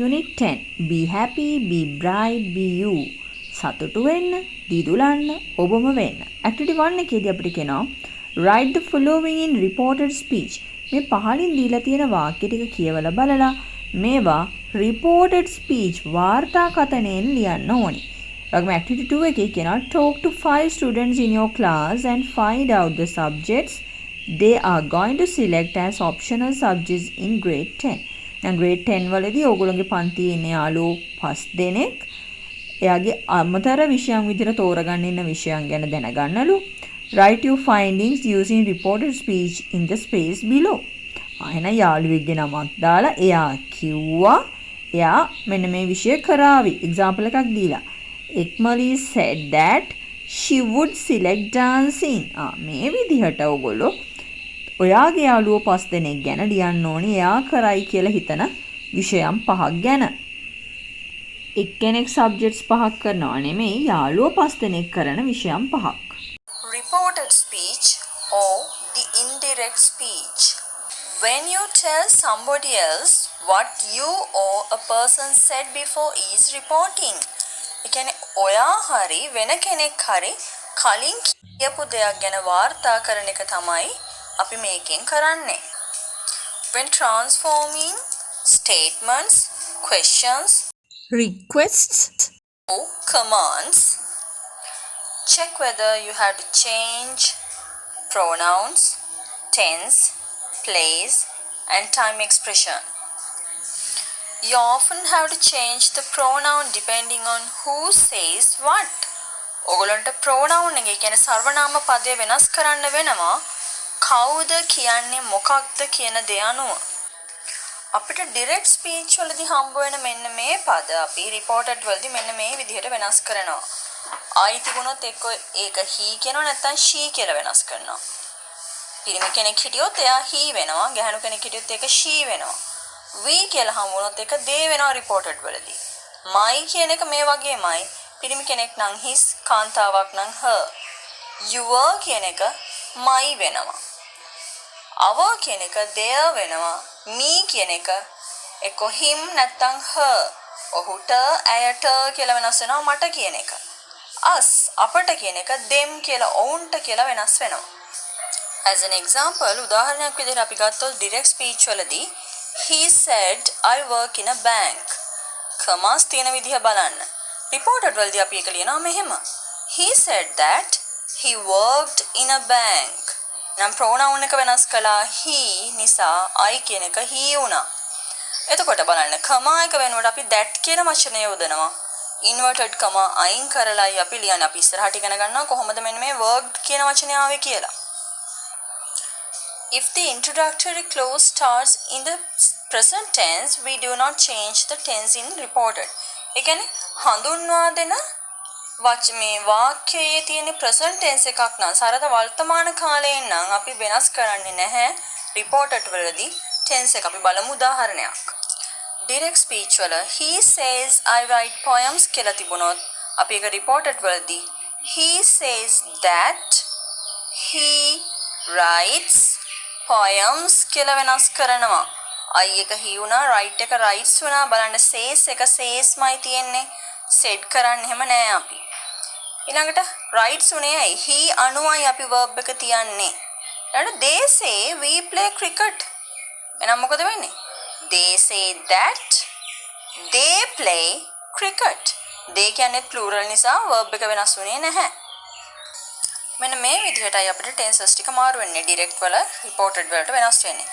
Unit 10. Be happy, be bright, be you. සතුටු වෙන්න, දිදුලන්න, ඔබම වෙන්න. Activity 1 එකේදී අපිට කියනවා write the following in reported speech. මේ පහලින් දීලා තියෙන වාක්‍ය ටික කියවලා බලලා මේවා reported speech වාර්තා කථනයෙන් ලියන්න ඕනි. වගේම activity 2 එකේ කියනවා talk to 5 students in your class and find out the subjects they are going to select as optional subjects in grade 10. දැන් grade 10 වලදී ඕගොල්ලෝගේ පන්තියේ ඉන්න යාළුවෝ 5 දෙනෙක් එයාගේ අමතර විෂයන් විදිහට තෝරගන්න ඉන්න විෂයන් ගැන දැනගන්නලු. Write your findings using reported speech in the space below. ආයෙන යාළුවෙක්ගේ නමක් දාලා එයා කිව්වා එයා මෙන්න මේ විෂය කරાવી. example එකක් දීලා. Ekmali said that she would select dancing. මේ විදිහට ඕගොල්ලෝ ඔයාගේ යාළුවෝ 5 දෙනෙක් ගැන ලියන්න ඕනි එයා කරයි කියලා හිතන විෂයන් 5ක් ගැන. එක්කෙනෙක් සබ්ජෙක්ට්ස් 5ක් කරනවා නෙමෙයි යාළුවෝ 5 දෙනෙක් කරන විෂයන් 5ක්. Reported speech or the indirect speech. When you tell somebody else what you or a person said before is reporting. ඒ කියන්නේ ඔයා හරි වෙන කෙනෙක් හරි කලින් කියපු දෙයක් ගැන වාර්තා කරන එක තමයි අපි මේකෙන් කරන්නේ. When transforming statements, questions, requests or commands, check whether you have to change pronouns, tense, place, and time expression. You often have to change the pronoun depending on who says what. ඔයගොල්ලන්ට pronoun එක කියන්නේ සර්වනාම පදය වෙනස් කරන්න වෙනවා. කවුද කියන්නේ මොකක්ද කියන දේ අනුව. අපිට direct speech වලදී හම්බ වෙන මෙන්න මේ පද අපි reported වලදී මෙන්න මේ විදිහට වෙනස් කරනවා. I තිබුණොත් එක්ක ඒක he කියනවා නැත්නම් she කියලා වෙනස් කරනවා. පිරිමි කෙනෙක් හිටියොත් එයා he වෙනවා. ගැහණු කෙනෙක් හිටියොත් ඒක she වෙනවා. we කියලා හම්බ වුණොත් ඒක they වෙනවා reported වලදී. my කියන එක මේ වගේමයි. පිරිමි කෙනෙක් නම් his, කාන්තාවක් නම් her. your කියන එක my වෙනවා. our කියන එක their වෙනවා. me කියන එක එක්ක him නැත්නම් her. ඔහුට, ඇයට කියලා වෙනස් වෙනවා මට කියන එක. us අපට කියන එක them කියලා ඔවුන්ට කියලා වෙනස් වෙනවා. As an example උදාහරණයක් විදිහට අපි ගත්තොත් direct speech වලදී he said I work in a bank. commas තියෙන විදිහ බලන්න. reported වලදී අපි ඒක ලියනවා මෙහෙම. He said that he worked in a bank. නම් pronoun එක වෙනස් කළා he නිසා I කියන එක he වුණා. එතකොට බලන්න comma එක වෙනුවට අපි that කියන වචනය යොදනවා. inverted comma අයින් කරලායි අපි ලියන්නේ. අපි ඉස්සරහට ඉගෙන ගන්නවා කොහොමද මෙන්න මේ worked කියන වචනය ආවේ කියලා. If the introductory clause starts in the present tense, we do not change the tense in reported. ඒ කියන්නේ හඳුන්වා දෙන මේ වාක්‍යයේ තියෙන present tense එකක් නම් සරත වර්තමාන කාලයෙන් නම් අපි වෙනස් කරන්නේ නැහැ reported වලදී tense එක. අපි බලමු උදාහරණයක්. direct speech වල he says I write poems කියලා තිබුණොත් අපි ඒක reported වලදී he says that he writes poems කියලා වෙනස් කරනවා. I එක he වුණා, write එක writes වුණා. බලන්න says එක saysමයි තියෙන්නේ. said කරන්නේ එහෙම නෑ අපි. ඊළඟට writes උනේ ඇයි? he අනුවයි අපි verb එක තියන්නේ. ඊළඟට they say we play cricket. එහෙනම් මොකද වෙන්නේ? they say that they play cricket. they කියන්නේ plural නිසා verb එක වෙනස් වුණේ නැහැ. මෙන්න මේ විදිහටයි අපිට tenses ටික මාරු වෙන්නේ. direct වල reported වලට වෙනස් වෙන්නේ.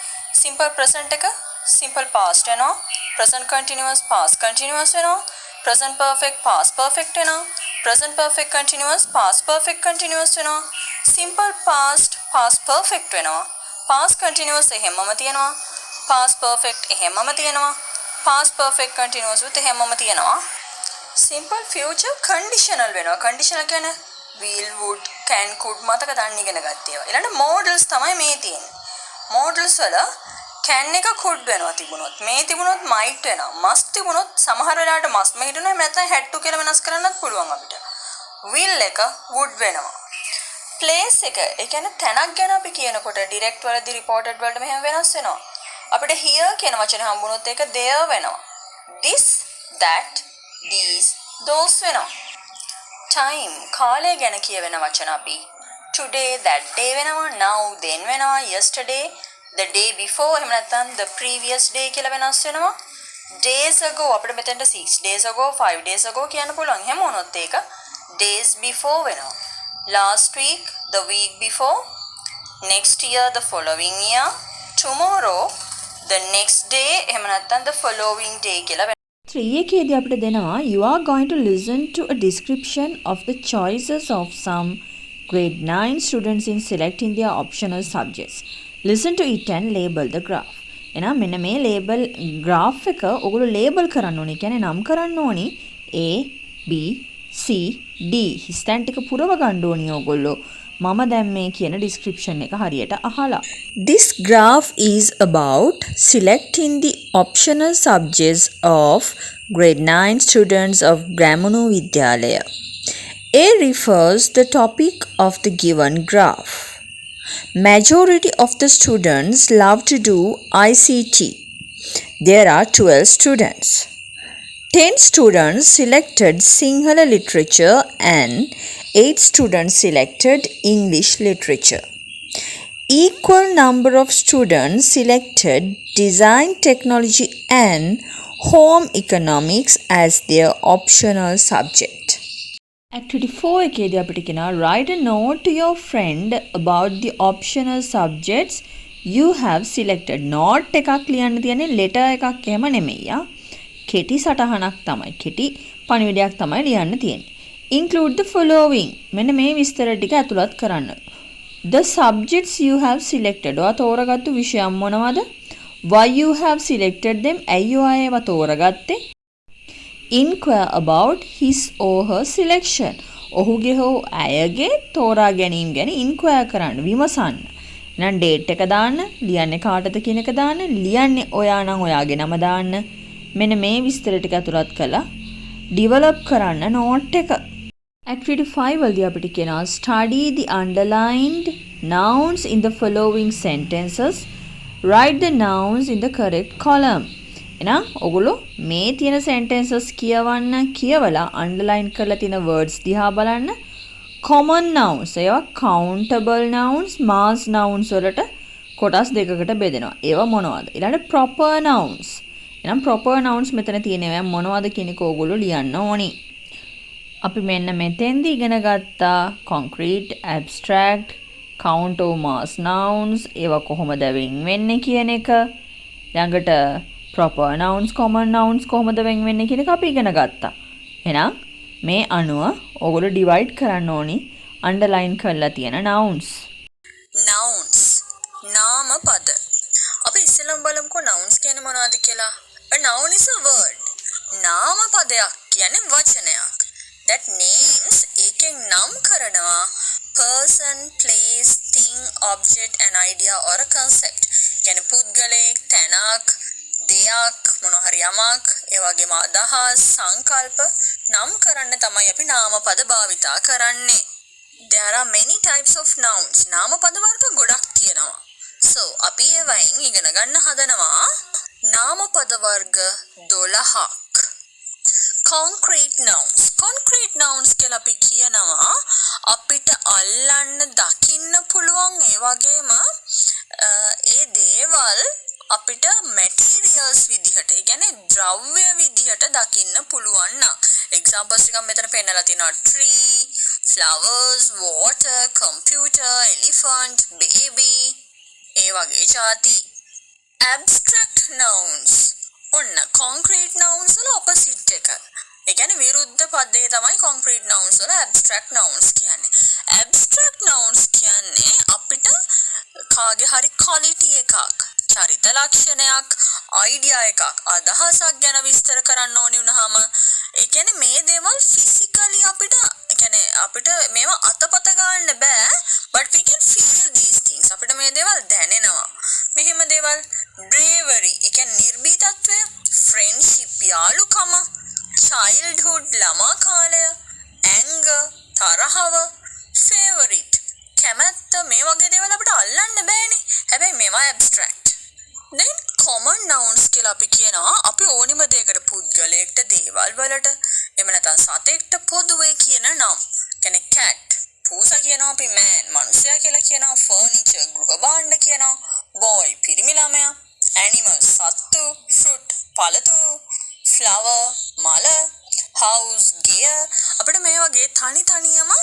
simple present එක simple past වෙනවා. present continuous past continuous වෙනවා. present perfect past perfect වෙනවා. present perfect continuous past perfect continuous වෙනවා. simple past past perfect වෙනවා. past continuous එහෙමම තියෙනවා. past perfect එහෙමම තියෙනවා. past perfect continuous උත් එහෙමම තියෙනවා. simple future conditional වෙනවා. conditional කියන්නේ will, would, can, could මතක ගන්න ඉගෙන ගත්තා ඒවා. ඊළඟ models තමයි මේ තියෙන්නේ. models වල can එක could වෙනවා තිබුණොත්, මේ තිබුණොත් might වෙනවා. must තිබුණොත් සමහර වෙලාවට must මේ හිටුනේ නැත්නම් had to කියලා වෙනස් කරන්නත් පුළුවන් අපිට. will එක would වෙනවා. place එක ඒ කියන්නේ තැනක් ගැන අපි කියනකොට direct වලදී reported වලට මෙහෙම වෙනස් වෙනවා. අපිට here කියන වචනේ හම්බුනොත් ඒක there වෙනවා. this, that, these, those වෙනවා. time කාලය ගැන කියවෙන වචන අපි today, that day වෙනවා, now, then වෙනවා, yesterday, the day before, එහෙම නැත්නම් the previous day කියලා වෙනස් වෙනවා. days ago අපිට මෙතෙන්ට 6 days ago, 5 days ago කියන්න පුළුවන්. එහෙම වුණොත් ඒක days before වෙනවා. last week, the week before, next year, the following year, tomorrow, the next day, එහෙම නැත්නම් the following day කියලා වෙනවා. 3 එකේදී අපිට දෙනවා you are going to listen to a description of the choices of some grade 9 students in selecting their optional subjects. Listen to it and label the graph. එහෙනම් මෙන්න මේ label graph එක ඔයගොල්ලෝ label කරන්න ඕනේ. කියන්නේ නම් කරන්න ඕනේ A, B, C, D. හිස්තැන් ටික පුරව ගන්න ඕනේ ඔයගොල්ලෝ. මම දැන් මේ කියන description එක හරියට අහලා. This graph is about selecting the optional subjects of grade 9 students of Gramanu Vidyalaya. A refers the topic of the given graph. Majority of the students love to do ICT. There are 12 students. 10 students selected Sinhala literature and 8 students selected English literature. Equal number of students selected design technology and home economics as their optional subject. Activity 4 එකේදී අපිට කියනවා write a note to your friend about the optional subjects you have selected. note එකක් ලියන්න තියෙන්නේ letter එකක් එහෙම නෙමෙයි. කෙටි සටහනක් තමයි. කෙටි පණිවිඩයක් තමයි ලියන්න තියෙන්නේ. include the following. මෙන්න මේ විස්තර ටික ඇතුළත් කරන්න. the subjects you have selected. ඔයා තෝරගත්තු විෂයන් මොනවද? why you have selected them. ඇයි ඔයා ඒවා තෝරගත්තේ? inquire about his or her selection. ඔහුගේ හෝ ඇයගේ තෝරා ගැනීම ගැන inquire කරන්න, විමසන්න. එහෙනම් date එක දාන්න, ලියන්නේ කාටද කියන එක දාන්න, ලියන්නේ ඔයා නම් ඔයාගේ නම දාන්න. මෙන්න මේ විස්තර ටික ඇතුළත් කළා develop කරන්න note එක. Activity 5 වලදී අපිට කියනවා study the underlined nouns in the following sentences. Write the nouns in the correct column. එහෙනම් ඔගොල්ලෝ මේ තියෙන sentences කියවන්න, කියවලා underline කරලා තියෙන words දිහා බලන්න. common nouns, ඒවා countable nouns, mass nouns වලට කොටස් දෙකකට බෙදෙනවා. ඒවා මොනවද? ඊළඟට proper nouns. එහෙනම් proper nouns මෙතන තියෙනවා මොනවද කියන එක ඔයගොල්ලෝ ලියන්න ඕනි. අපි මෙන්න මෙතෙන්දී ඉගෙන ගත්තා concrete, abstract, count or mass nouns ඒවා කොහොමද වෙන් වෙන්නේ කියන එක. ළඟට proper nouns, common nouns කොහොමද වෙන් වෙන්නේ කියන එක අපි ඉගෙන ගත්තා. එහෙනම් මේ අනුව ඔයගොල්ලෝ divide කරන්න ඕනි underline කරලා තියෙන nouns. nouns නාම පද. අපි ඉස්සෙල්ලාම බලමුකෝ nouns කියන්නේ මොනවද කියලා. A noun is a word. නාම පදයක් කියන්නේ වචනයක්. that names එකෙන් නම් කරනවා person, place, thing, object, an idea or a concept. කියන්නේ පුද්ගලයෙක්, තැනක්, දෙයක්, මොන හරි යමක්, ඒ වගේම අදහස්, සංකල්ප නම් කරන්න තමයි අපි නාම පද භාවිතා කරන්නේ. There are many types of nouns. නාම පද වර්ග ගොඩක් තියෙනවා. So අපි ඒවයින් ඉගෙන ගන්න හදනවා නාම පද වර්ග 12ක්. concrete nouns. concrete nouns කියලා අපි කියනවා අපිට අල්ලන්න දකින්න පුළුවන් ඒ වගේම ඒ දේවල් අපිට materials විදිහට, ඒ කියන්නේ ද්‍රව්‍ය විදිහට දකින්න පුළුවන් නම් examples ටිකක් මෙතන පෙන්නලා තියෙනවා tree, flowers, water, computer, elephant, baby ඒ වගේ જાති. abstract nouns ඔන්න concrete nouns වල opposite එක. ඒ කියන්නේ විරුද්ධ පදේ තමයි concrete nouns වල abstract nouns කියන්නේ. abstract nouns කියන්නේ අපිට කාගේ හරි quality එකක්, චරිත ලක්ෂණයක්, idea එකක්, අදහසක් ගැන විස්තර කරන්න ඕනි වුණාම ඒ කියන්නේ මේ දේවල් physically අපිට ඒ කියන්නේ අපිට මේවා අතපත ගන්න බෑ, but we can feel these things. අපිට මේ දේවල් දැනෙනවා. මෙහෙම දේවල් bravery ඒ කියන්නේ නිර්භීතත්වය, friendship යාළුකම, childhood ළමා කාලය, anger තරහව, favorite කැමැත්ත, මේ වගේ දේවල් අපිට අල්ලන්න බෑනේ. හැබැයි මේවා abstract. then common nouns කියලා අපි කියනවා අපි ඕනිම දෙයකට වලට එහෙම නැත්නම් සතෙක්ට පොදුවේ කියන නම්. කියන්නේ cat පූසා කියනවා අපි man මනුස්සයා කියලා කියනවා furniture ගෘහ භාණ්ඩ කියනවා boy පිරිමි ළමයා animal සත්තු fruit පළතු flower මල house ගෙය අපිට මේ වගේ තනි තනියම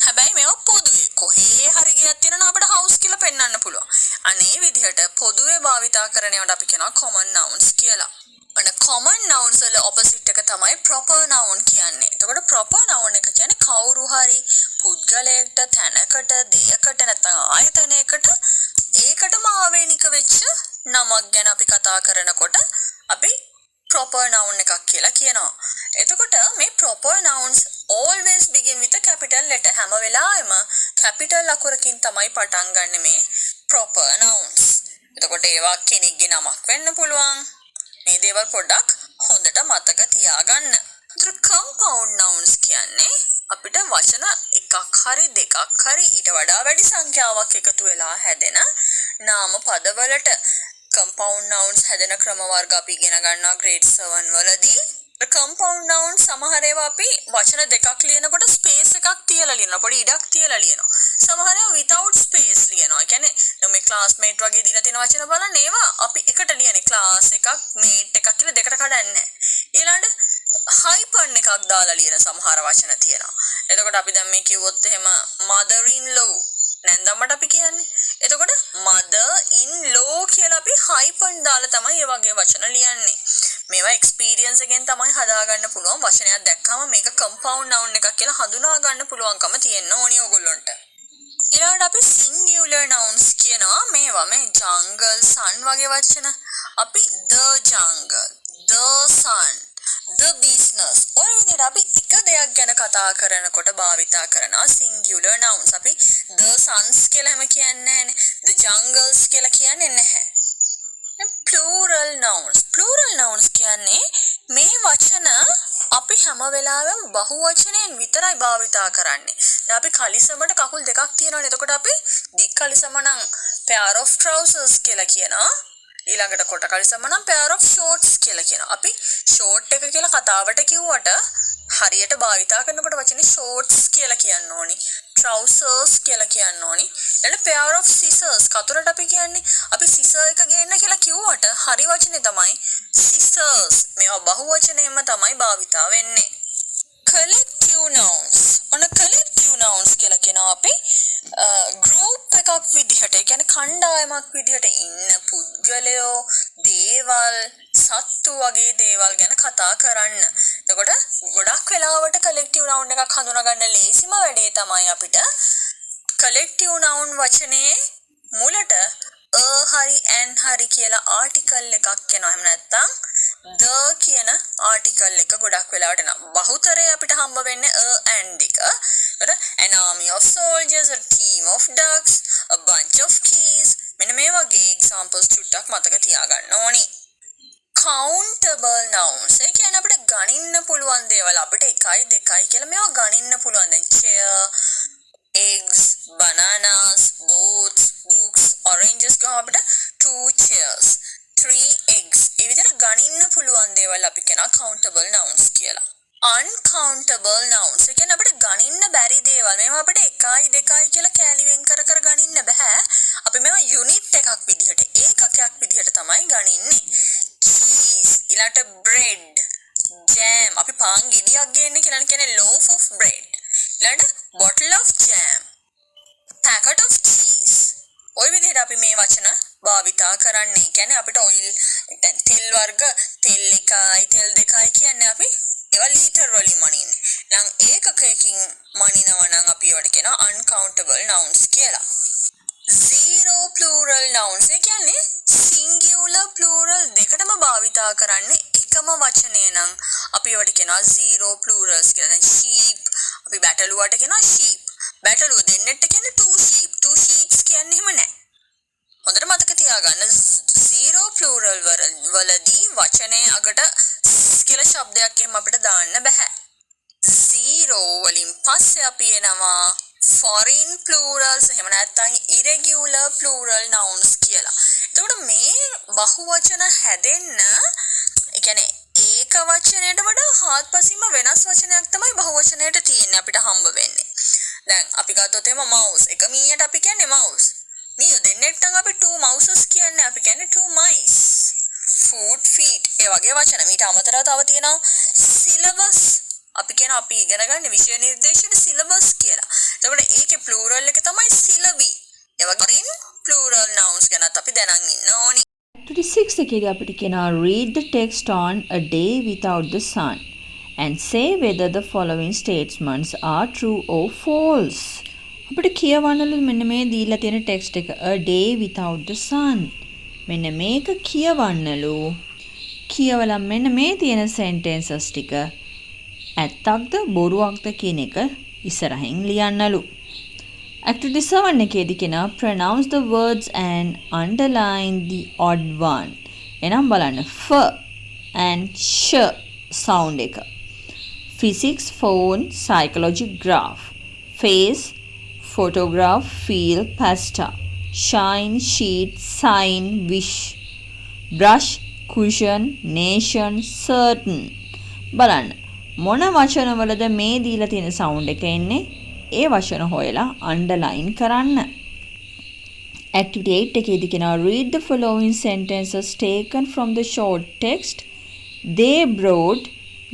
හැබැයි මේවා පොදුවේ කොහේ හරි ගියක් තියෙනවා අපිට house කියලා පෙන්වන්න පුළුවන්. අනේ විදිහට පොදුවේ භාවිතා කරන ඒවාට අපි කියනවා common nouns කියලා. අන්න common nouns වල opposite එක තමයි proper noun කියන්නේ. එතකොට proper noun එක කියන්නේ කවුරු හරි පුද්ගලයෙක්ට තැනකට දෙයකට නැත්නම් ආයතනයකට ඒකටම ආවේනික වෙච්ච නමක් ගැන අපි කතා කරනකොට අපි proper noun එකක් කියලා කියනවා. එතකොට මේ proper nouns always begin with a capital letter. හැම වෙලාවෙම capital අකුරකින් තමයි පටන් ගන්න මේ proper nouns. එතකොට ඒවා කෙනෙක්ගේ නමක් වෙන්න පුළුවන්. මේ දේවල් පොඩ්ඩක් හොඳට මතක තියාගන්න. ඒතර compound nouns කියන්නේ අපිට වචන එකක් හරි දෙකක් හරි ඊට වඩා වැඩි සංඛ්‍යාවක් එකතු වෙලා හැදෙන නාම පදවලට compound nouns හැදෙන ක්‍රම වර්ග අපි ඉගෙන ගන්නවා grade 7 වලදී. compound nouns සමහර ඒවා අපි වචන දෙකක් ලියනකොට space එකක් තියලා ලියනවා. පොඩි ඉඩක් තියලා ලියනවා. සමහර ඒවා without space ලියනවා. ඒ කියන්නේ මේ classmate වගේ දීලා තියෙන වචන බලන්න ඒවා අපි එකට ලියන්නේ class එකක් mate එකක් කියලා දෙකට කඩන්නේ නැහැ. ඊළඟට hyphen එකක් දාලා ලියන සමහර වචන තියෙනවා. එතකොට අපි දැන් මේ කිව්වොත් එහෙම mother in law නැන්දම්මට අපි කියන්නේ. එතකොට mother in law කියලා අපි hyphen දාලා තමයි මේ වගේ වචන ලියන්නේ. මේවා එක්ස්පීරියන්ස් එකෙන් තමයි හදාගන්න පුළුවන්. වචනයක් දැක්කම මේක compound noun එකක් කියලා හඳුනා ගන්න පුළුවන්කම තියෙන්න ඕනි ඔයගොල්ලන්ට. ඊළඟට අපි singular nouns කියනවා. මේවා මේ jungle sun වගේ වචන අපි the jungle, the sun, the business ඔය විදිහට අපි එක දෙයක් ගැන කතා කරනකොට භාවිතා කරනවා singular nouns. අපි the suns කියලා හැම කියන්නේ නැහැනේ. the jungles කියලා කියන්නේ නැහැ. plural nouns කියන්නේ මේ වචන අපි හැම වෙලාවෙම බහු වචනයෙන් විතරයි භාවිතා කරන්නේ. දැන් අපි කලිසමට කකුල් දෙකක් තියෙනවනේ. එතකොට අපි දික් කලිසම නම් pair of trousers කියලා කියනවා. ඊළඟට කොට කලිසම නම් pair of shorts කියලා කියනවා. අපි short එක කියලා කතාවට කිව්වට හරියට භාවිතා කරනකොට වචනේ shorts කියලා කියන්න ඕනි. trousers කියලා කියන්න ඕනි. ඊළඟ pair of scissors කතුරට අපි කියන්නේ අපි scissor එක ගේන්න කියලා කිව්වට හරි වචනේ තමයි scissors. මේවා බහු වචනයෙන්ම තමයි භාවිතා වෙන්නේ. collective nouns. ඔන්න collective nouns කියලා කියනවා අපි group එකක් විදිහට, ඒ කියන්නේ කණ්ඩායමක් විදිහට ඉන්න පුද්ගලයෝ, දේවල්, සත්තු වගේ දේවල් ගැන කතා කරන්න. එතකොට ගොඩක් වෙලාවට collective noun එකක් හඳුනා ගන්න ලේසිම වැඩේ තමයි අපිට collective noun වචනේ මුලට හරි and හරි කියලා ආටිකල් එකක් එනවා. එහෙම නැත්නම් the කියන ආටිකල් එක ගොඩක් වෙලාවට එනවා. බහුතරය අපිට හම්බ වෙන්නේ and එක. an army of soldiers, a team of ducks, a bunch of keys. මෙන්න මේ වගේ examples චුට්ටක් මතක තියාගන්න ඕනි. countable nouns. ඒ කියන්නේ අපිට ගණින්න පුළුවන් දේවල් අපිට 1 2 කියලා මේවා ගණින්න පුළුවන්. දැන් chair, eggs, bananas, boats, books, oranges ගාව අපිට 2 chairs, 3 eggs. ඒ විදිහට ගණින්න පුළුවන් දේවල් අපි කියනවා countable nouns කියලා. uncountable nouns. ඒ කියන්නේ අපිට ගණින්න බැරි දේවල්. මේවා අපිට 1 2 කියලා කෑලි වෙන් කර කර ගණින්න බෑ. අපි මේවා unit එකක් විදිහට, ඒකකයක් විදිහට තමයි ගණින්නේ. cheese, ඊළඟට bread, jam. අපි පාන් ගෙඩියක් ගේන්න කියලා කියන්නේ loaf of bread. ඊළඟට bottle of jam, packet of cheese. ඔය විදිහට අපි මේ වචන භාවිතා කරන්නේ. කියන්නේ අපිට oil දැන් තෙල් වර්ග තෙල් 1යි තෙල් 2යි කියන්නේ අපි ඒවා ලීටර් වලින් මනින්නේ. නම් ඒකකයකින් මනිනවා නම් අපි ඒවට කියනවා uncountable nouns කියලා. zero plural nouns. ඒ කියන්නේ singular plural දෙකටම භාවිතා කරන්නේ එකම වචනේ නම් අපි ඒවට කියනවා zero plurals කියලා. දැන් sheep අපි බැටළුවට කියනවා sheep. බැටළුව දෙන්නෙක්ට කියන්නේ two sheep. two sheeps කියන්නේ එහෙම නැහැ. හොඳට මතක තියාගන්න zero plural වලදී වචනේ අගට කියලා ශබ්දයක් එහෙම අපිට දාන්න බෑ. zero වලින් පස්සේ අපි එනවා foreign plurals එහෙම නැත්නම් irregular plural nouns කියලා. එතකොට මේ බහුවචන හැදෙන්න ඒ කියන්නේ ඒක වචනයට වඩා හාත්පසින්ම වෙනස් වචනයක් තමයි බහුවචනයට තියෙන්නේ අපිට හම්බ වෙන්නේ. දැන් අපි ගත්තොත් එහෙම mouse එක මීයට අපි කියන්නේ mouse. මීයෝ දෙන්නෙක් නම් අපි two mouses කියන්නේ අපි කියන්නේ two mice. food feet ඒ වගේ වචන. මීට අමතරව තව තියෙනවා syllabus. අපි කියන අපි ඉගෙන ගන්න විෂය නිර්දේශයේ syllabus කියලා. එතකොට ඒකේ plural එක තමයි syllabi. ඒ වගේම plural nouns ගැනත් අපි දැනන් ඉන්න ඕනි. Activity 6 එකේදී අපිට කියනවා read the text on a day without the sun and say whether the following statements are true or false. අපිට කියවන්නලු මෙන්න මේ දීලා තියෙන ටෙක්ස්ට් එක a day without the sun. මෙන්න මේක කියවන්නලු. කියවලා මෙන්න මේ තියෙන sentences ටික ඇත්තක්ද බොරුවක්ද කියන එක ඉස්සරහින් ලියන්නලු. Activity 7 එකේදී කියනවා pronounce the words and underline the odd one. එනම් බලන්න f and sh sound එක. Physics, phone, psychology, graph. Face, photograph, feel, pasta. Shine, sheet, sign, wish. Brush, cushion, nation, certain. බලන්න මොන වචනවලද මේ දීලා තියෙන sound එක එන්නේ? ඒ වචන හොයලා underline කරන්න. Activity 8 එකේදී කියනවා read the following sentences taken from the short text. They brought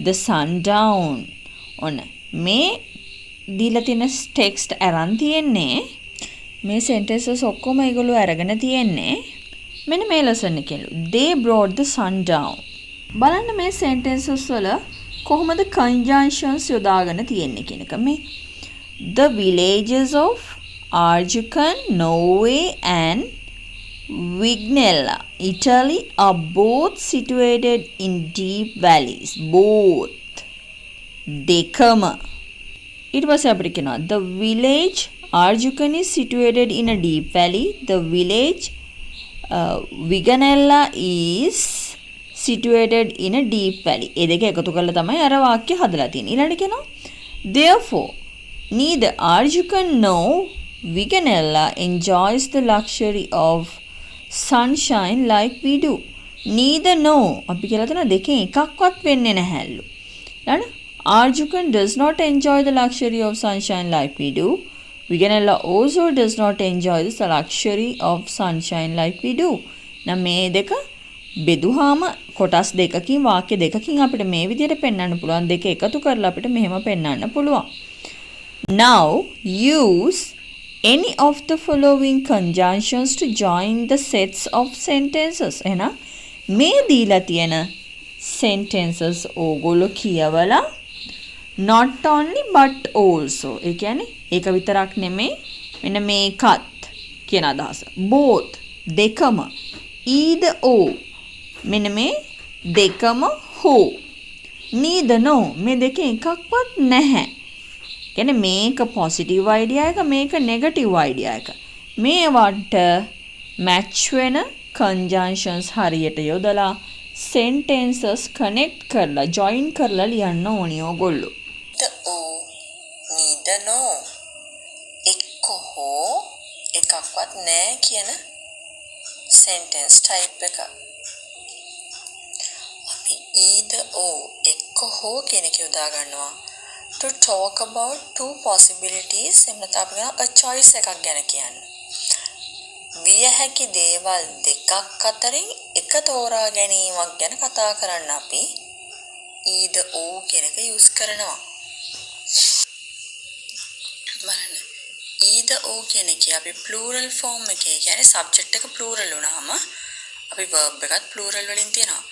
the sun down. ඔන්න මේ දීලා තියෙන ටෙක්ස්ට් අරන් තියෙන්නේ මේ sentences ඔක්කොම ඒගොල්ලෝ අරගෙන තියෙන්නේ මෙන්න මේ lesson එකේලු. They brought the sun down. බලන්න මේ sentences වල කොහොමද conjunctions යොදාගෙන තියෙන්නේ කියන එක. මේ the villages of Arjukan, Norway and Vignella, Italy are both situated in deep valleys. Both. දෙකම. ඊට පස්සේ අපිට කියනවා the village Arjukan is situated in a deep valley. The village Vignella is situated in a deep valley. ඒ දෙක එකතු කරලා තමයි අර වාක්‍ය හදලා තියෙන්නේ. ඊළඟට කියනවා therefore neither Arjukan nor Vignella enjoys the luxury of sunshine like we do. Neither nor අපි කියලා තියෙන දෙකෙන් එකක්වත් වෙන්නේ නැහැලු. ඊළඟ Arjukan does not enjoy the luxury of sunshine like we do. Vignella also does not enjoy the luxury of sunshine like we do. නම් මේ දෙක බෙදුවාම කොටස් දෙකකින් වාක්‍ය දෙකකින් අපිට මේ විදිහට පෙන්වන්න පුළුවන්. දෙක එකතු කරලා අපිට මෙහෙම පෙන්වන්න පුළුවන්. Now use any of the following conjunctions to join the sets of sentences. එහෙනම් මේ දීලා තියෙන sentences ඕගොල්ලෝ කියවලා not only but also ඒ කියන්නේ ඒක විතරක් නෙමෙයි මෙන්න මේකත් කියන අදහස. both දෙකම either or මෙන්න මේ දෙකම හෝ neither no මේ දෙකෙන් එකක්වත් නැහැ. කියන්නේ මේක පොසිටිව් අයිඩියා එක මේක නෙගටිව් අයිඩියා එක. මේවට මැච් වෙන conjunctions හරියට යොදලා sentences connect කරලා join කරලා ලියන්න ඕනි ඕගොල්ලෝ. the o neither no එක්ක හෝ එකක්වත් නැහැ කියන sentence type එක. අපි either or එක්ක හෝ කියන එක යොදා ගන්නවා. to talk about two possibilities එහෙම නැත්නම් අපි ගන්න a choice එකක් ගැන කියන්න. විය හැකි දේවල් දෙකක් අතරින් එක තෝරා ගැනීමක් ගැන කතා කරන්න අපි either or කියන එක use කරනවා. බලන්න either or කියන එකේ අපි plural form එකේ කියන්නේ subject එක plural වුණාම අපි verb එකත් plural වලින් තියනවා.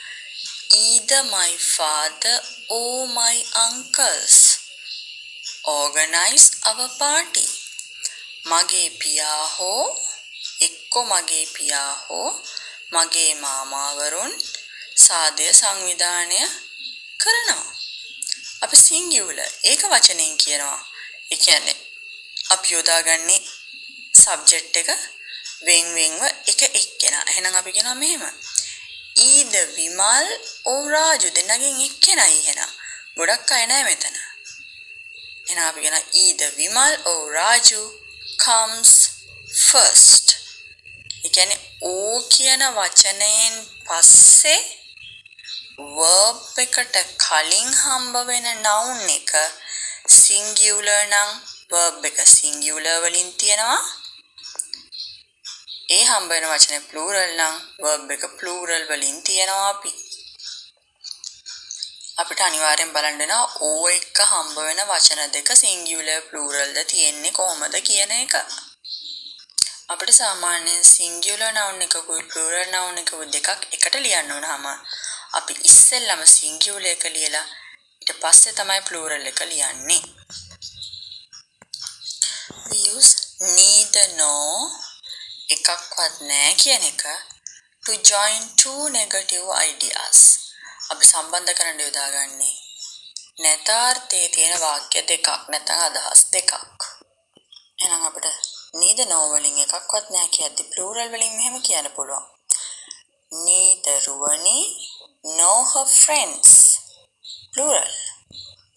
either my father or my uncles organize our party. මගේ පියා හෝ එක්කෝ මගේ පියා හෝ මගේ මාමාවරුන් සාදය සංවිධානය කරනවා. අපි singular ඒක වචනෙන් කියනවා. ඒ කියන්නේ අපි යොදාගන්නේ subject එක වෙන් වෙන්ව එක එක්කෙනා. එහෙනම් අපි කියනවා මෙහෙම. either විමල් or රාජු දෙන්නගෙන් එක්කෙනයි එහෙනම්. ගොඩක් අය නැහැ මෙතන. එහෙනම් අපි කියනවා either Wimal or Raju comes first. ඒ කියන්නේ ඕ කියන වචනයෙන් පස්සේ verb එකට කලින් හම්බ වෙන noun එක singular නම් verb එක singular වලින් තියෙනවා. ඒ හම්බ වෙන වචනේ plural නම් verb එක plural වලින් තියෙනවා අපිට අනිවාර්යෙන් බලන්න වෙනවා o එක හම්බ වෙන වචන දෙක singular plural ද තියෙන්නේ කොහොමද කියන එක. අපිට සාමාන්‍යයෙන් singular noun එකකුයි plural noun එකකුයි දෙකක් එකට ලියන්න ඕනම අපි ඉස්සෙල්ලම singular එක ලියලා ඊට පස්සේ තමයි plural එක ලියන්නේ. We use neither nor එකක්වත් නැහැ කියන එක to join two negative ideas. අපි සම්බන්ධ කරන්න යොදාගන්නේ නැතාර්ථයේ තියෙන වාක්‍ය දෙකක් නැත්නම් අදහස් දෙකක්. එහෙනම් අපිට neither nor වලින් එකක්වත් නැහැ කියද්දි plural වලින් මෙහෙම කියන්න පුළුවන්. Neither රුවනි nor her friends. Plural.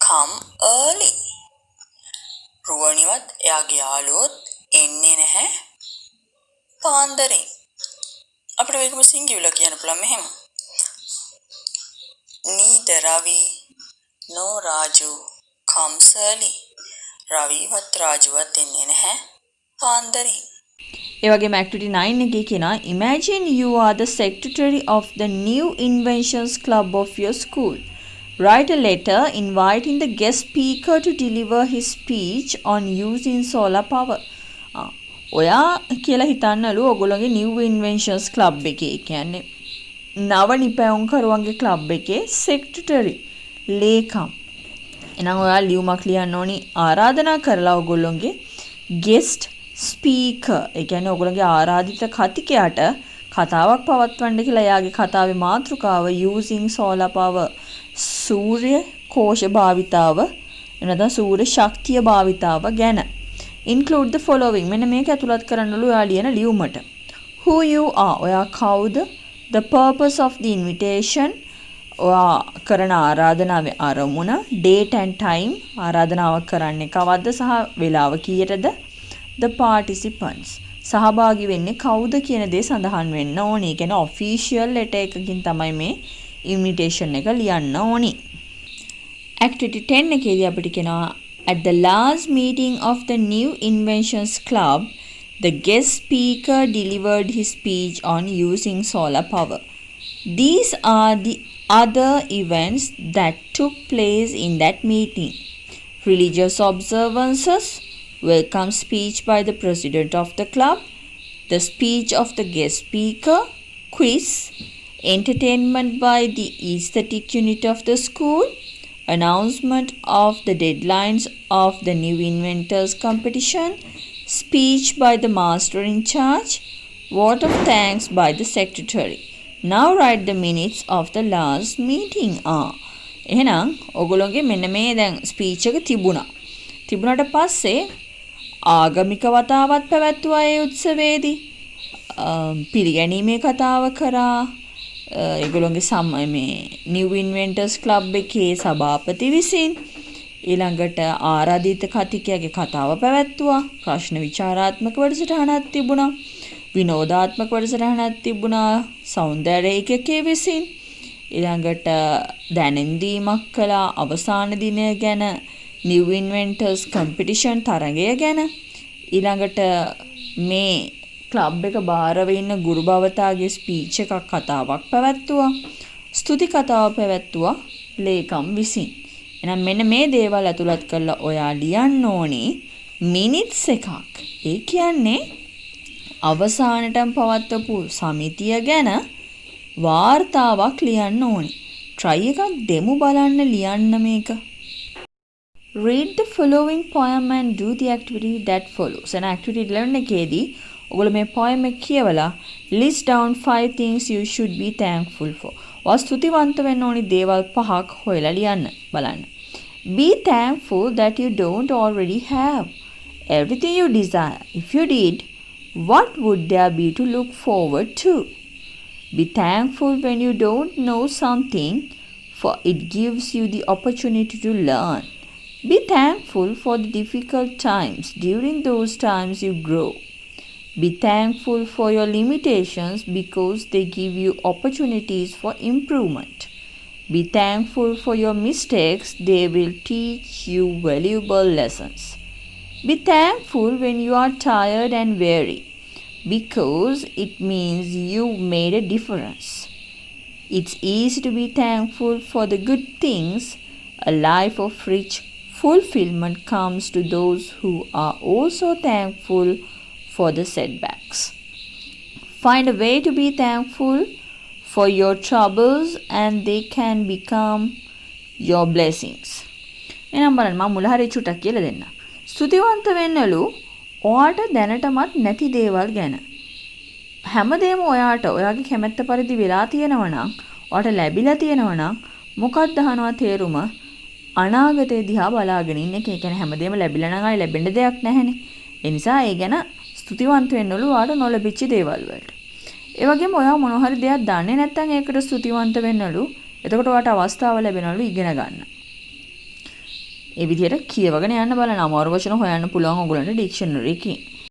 Come early. රුවනිවත් එයාගේ යාළුවොත් එන්නේ නැහැ පාන්දරින්. අපිට මේකම singular කියන්න පුළුවන් මෙහෙම. Neither Ravi nor Raju comes early. රවිවත් රාජුවත් එන්නේ නැහැ පාන්දරින්. ඒ වගේම activity 9 එකේ කියනවා imagine you are the secretary of the new inventions club of your school. Write a letter inviting the guest speaker to deliver his speech on using solar power. ඔයා කියලා හිතන්නලු ඔයගොල්ලෝගේ new inventions club එකේ කියන්නේ නව නිපැයුම්කරුවන්ගේ club එකේ secretary ලේකම්. එහෙනම් ඔයා ලියුමක් ලියන්න ඕනි ආරාධනා කරලා ඔයගොල්ලෝගේ guest speaker ඒ කියන්නේ ඔයගොල්ලෝගේ ආරාධිත කතිකයාට කතාවක් පවත්වන්න කියලා එයාගේ කතාවේ මාතෘකාව using solar power සූර්ය කෝෂ භාවිතාව එනදා සූර්ය ශක්තිය භාවිතාව ගැන include the following මෙන්න මේක ඇතුළත් කරන්නලු ඔයා ලියන ලියුමට who you are ඔයා කවුද the purpose of the invitation ඔයා කරන ආරාධනාවේ ආරමුණ date and time ආරාධනාවක් කරන්නේ කවද්ද සහ වේලාව කීයටද the participants සහභාගී වෙන්නේ කවුද කියන දේ සඳහන් වෙන්න ඕනේ. ඒ කියන්නේ official letter එකකින් තමයි මේ invitation එක ලියන්න ඕනේ. activity 10 එකේදී අපිට කියනවා at the last meeting of the new inventions club the guest speaker delivered his speech on using solar power. These are the other events that took place in that meeting. Religious observances, welcome speech by the president of the club, the speech of the guest speaker, quiz, entertainment by the aesthetic unit of the school, announcement of the deadlines of the new inventors competition, speech by the master in charge, vote of thanks by the secretary. Now write the minutes of the last meeting. එහෙනම් ඔයගොල්ලෝගේ මෙන්න මේ දැන් speech එක තිබුණාට පස්සේ ආගමික වතාවත් පැවැත්වුවා ඒ උත්සවයේදී පිළිගැනීමේ කතාව කරා ඒගොල්ලෝගේ මේ new inventors club එකේ සභාපති විසින් ඊළඟට ආරාධිත කතිකයාගේ කතාව පැවැත්වුවා ප්‍රශ්න විචාරාත්මක වැඩසටහනක් තිබුණා විනෝදාත්මක වැඩසටහනක් තිබුණා සෞන්දර්ය ඒකකයේ විසින් ඊළඟට දැනුම් දීමක් කළා අවසාන දිනය ගැන new inventors competition තරගය ගැන ඊළඟට මේ ක්ලබ් එක බාරව ඉන්න ගුරු භවතාගේ ස්පීච් එකක් කතාවක් පැවැත්තුවා ස්තුති කතාව පැවැත්තුවා ලේකම් විසින් එහෙනම් මෙන්න මේ දේවල් ඇතුළත් කරලා ඔයා ලියන්න ඕනේ මිනිත්ස් එකක් ඒ කියන්නේ අවසානටම පවත්වපු සමිතිය ගැන වාර්තාවක් ලියන්න ඕනේ try එකක් දෙමු බලන්න ලියන්න මේක read the following poem and do the activity that follows and activity 11 එකේදී ඔයගොල්ලෝ මේ poem එක කියවලා list down 5 things you should be thankful for. වස්තුතිවන්ත වෙන්න ඕනි දේවල් 5ක් හොයලා ලියන්න බලන්න. Be thankful that you don't already have everything you desire. If you did, what would there be to look forward to? Be thankful when you don't know something, for it gives you the opportunity to learn. Be thankful for the difficult times. During those times you grow. Be thankful for your limitations because they give you opportunities for improvement. Be thankful for your mistakes, they will teach you valuable lessons. Be thankful when you are tired and weary, because it means you made a difference. It's easy to be thankful for the good things. A life of rich fulfillment comes to those who are also thankful for the setbacks. Find a way to be thankful for your troubles and they can become your blessings. එහෙනම් බලන්න මම මුල හරිය චුට්ටක් කියලා දෙන්න. ස්තුතිවන්ත වෙන්නලු ඔයාට දැනටමත් නැති දේවල් ගැන. හැමදේම ඔයාට ඔයාගේ කැමැත්ත පරිදි වෙලා තියෙනවා නම්, ඔයාට ලැබිලා තියෙනවා නම් මොකක්ද අහනවා තේරුම අනාගතේ දිහා බලාගෙන ඉන්න එක. ඒ කියන්නේ හැමදේම ලැබිලා නම් ආයි ලැබෙන්න දෙයක් නැහැනේ. ඒ නිසා ඒ ගැන ස්තුතිවන්ත වෙන්නලු ඔයාට නොලැබිච්ච දේවල් වලට. ඒ වගේම ඔයා මොන හරි දෙයක් දන්නේ නැත්නම් ඒකට ස්තුතිවන්ත වෙන්නලු. එතකොට ඔයාට අවස්ථාව ලැබෙනවලු ඉගෙන ගන්න. ඒ විදිහට කියවගෙන යන්න බලන්න. අමාරු වචන හොයන්න පුළුවන් ඔයගොල්ලන්ට ඩික්ෂනරි එකකින්.